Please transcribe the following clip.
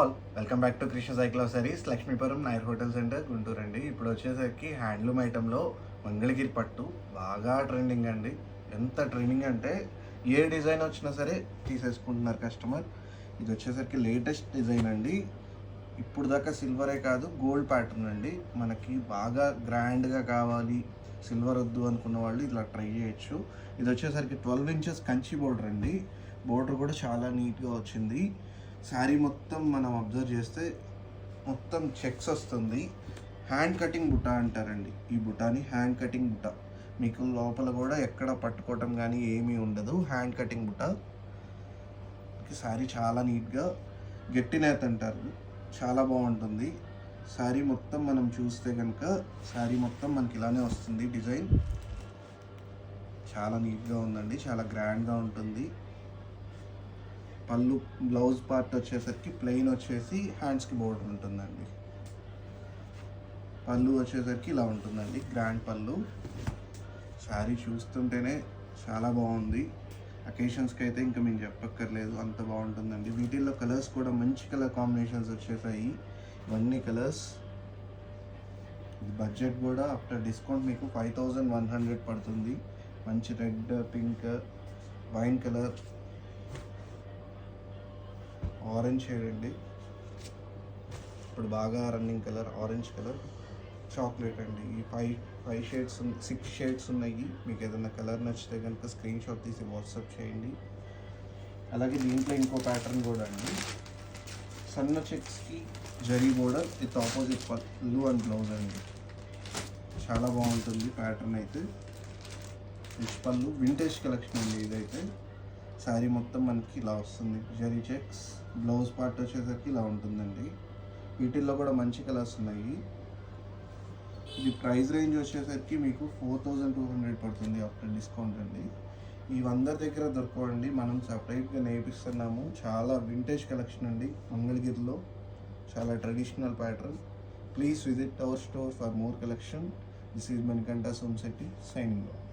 Welcome back to Krishna cycle saris, Lakshmipuram నైర్ hotel centre, Guntur అండి. ఇప్పుడు వచ్చేసరికి హ్యాండ్లూమ్ ఐటెంలో మంగళగిరి పట్టు బాగా ట్రెండింగ్ అండి. ఎంత ట్రెండింగ్ అంటే ఏ డిజైన్ వచ్చినా సరే తీసేసుకుంటున్నారు కస్టమర్. ఇది వచ్చేసరికి లేటెస్ట్ డిజైన్ అండి. ఇప్పుడు దాకా సిల్వరే కాదు, గోల్డ్ ప్యాటర్న్ అండి. మనకి బాగా గ్రాండ్గా కావాలి, సిల్వర్ వద్దు అనుకున్న వాళ్ళు ఇలా ట్రై చేయొచ్చు. ఇది వచ్చేసరికి 12 ఇంచెస్ కంచి బోర్డర్ అండి. బోర్డర్ కూడా చాలా నీట్గా వచ్చింది. శారీ మొత్తం మనం అబ్జర్వ్ చేస్తే మొత్తం చెక్స్ వస్తుంది. హ్యాండ్ కటింగ్ బుట్ట అంటారండి. ఈ బుట్టాని హ్యాండ్ కటింగ్ బుట్ట. మీకు లోపల కూడా ఎక్కడ పట్టుకోవటం కానీ ఏమీ ఉండదు. హ్యాండ్ కటింగ్ బుట్ట. శారీ చాలా నీట్గా గట్టి నేత అంటారు, చాలా బాగుంటుంది. శారీ మొత్తం మనం చూస్తే కనుక శారీ మొత్తం మనకి ఇలానే వస్తుంది. డిజైన్ చాలా నీట్గా ఉందండి, చాలా గ్రాండ్గా ఉంటుంది. పళ్ళు బ్లౌజ్ పార్ట్ వచ్చేసరికి ప్లెయిన్ వచ్చేసి హ్యాండ్స్కి బోర్డర్ ఉంటుందండి. పళ్ళు వచ్చేసరికి ఇలా ఉంటుందండి, గ్రాండ్ పళ్ళు. శారీ చూస్తుంటేనే చాలా బాగుంది. అకేషన్స్కి అయితే ఇంకా మేము చెప్పక్కర్లేదు, అంత బాగుంటుందండి. వీటిల్లో కలర్స్ కూడా మంచి కలర్ కాంబినేషన్స్ వచ్చేసాయి. ఇవన్నీ కలర్స్. బడ్జెట్ కూడా ఆఫ్టర్ డిస్కౌంట్ మీకు 5100 పడుతుంది. మంచి red, pink, wine colour, orange shade అండి. ఇప్పుడు బాగా running colour orange colour, chocolate అండి. ఈ 5 షేడ్స్ 6 షేడ్స్ ఉన్నాయి. మీకు ఏదైనా కలర్ నచ్చితే కనుక స్క్రీన్ షాట్ తీసి వాట్సాప్ చేయండి. అలాగే దీంట్లో ఇంకో ప్యాటర్న్ కూడా అండి. సన్న చెక్స్కి జరీ బోర్డర్ విత్ ఆపోజిట్ పళ్ళు అండ్ బ్లౌజ్ అండి. చాలా బాగుంటుంది ప్యాటర్న్ అయితే. రిచ్ పళ్ళు, వింటేజ్ కలెక్షన్ అండి ఇదైతే. శారీ మొత్తం మనకి ఇలా వస్తుంది, జరీ చెక్స్. బ్లౌజ్ పార్ట్ వచ్చేసరికి ఇలా ఉంటుందండి. వీటిల్లో కూడా మంచి కలర్స్ ఉన్నాయి. ఇది ప్రైస్ రేంజ్ వచ్చేసరికి మీకు 4200 పడుతుంది ఆఫ్టర్ డిస్కౌంట్ అండి. ఇవి అందరి దగ్గర దొరకవండి, మనం సపరేట్గా నేర్పిస్తున్నాము. చాలా వింటేజ్ కలెక్షన్ అండి. మంగళగిరిలో చాలా traditional pattern. Please visit our store for more collection. This is Manikanta Somasetty signing off.